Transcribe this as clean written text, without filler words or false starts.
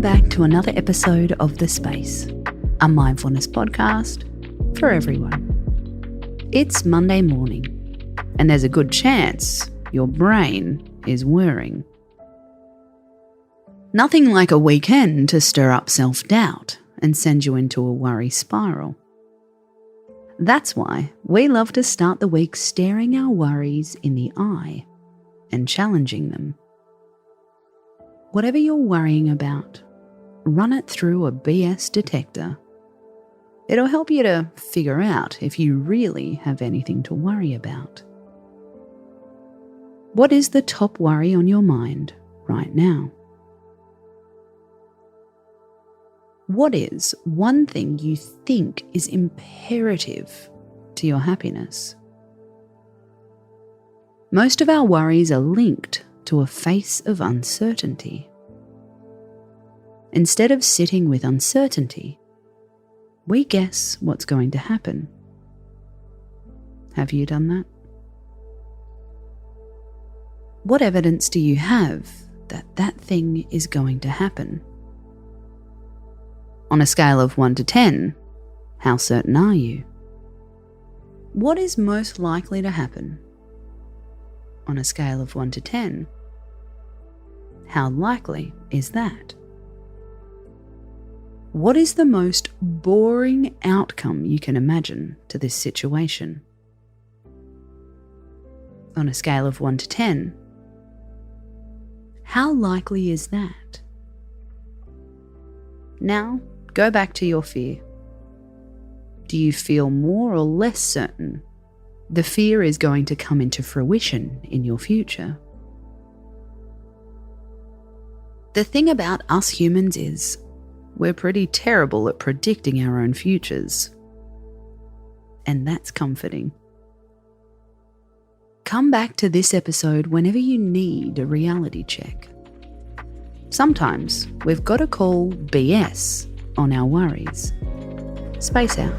Welcome back to another episode of The Space, a mindfulness podcast for everyone. It's Monday morning, and there's a good chance your brain is whirring. Nothing like a weekend to stir up self-doubt and send you into a worry spiral. That's why we love to start the week staring our worries in the eye and challenging them. Whatever you're worrying about, run it through a BS detector. It'll help you to figure out if you really have anything to worry about. What is the top worry on your mind right now? What is one thing you think is imperative to your happiness? Most of our worries are linked to a face of uncertainty. Instead of sitting with uncertainty, we guess what's going to happen. Have you done that? What evidence do you have that that thing is going to happen? On a scale of 1 to 10, how certain are you? What is most likely to happen? On a scale of 1 to 10, how likely is that? What is the most boring outcome you can imagine to this situation? On a scale of 1 to 10, how likely is that? Now, go back to your fear. Do you feel more or less certain the fear is going to come into fruition in your future? The thing about us humans is we're pretty terrible at predicting our own futures. And that's comforting. Come back to this episode whenever you need a reality check. Sometimes we've got to call BS on our worries. Space out.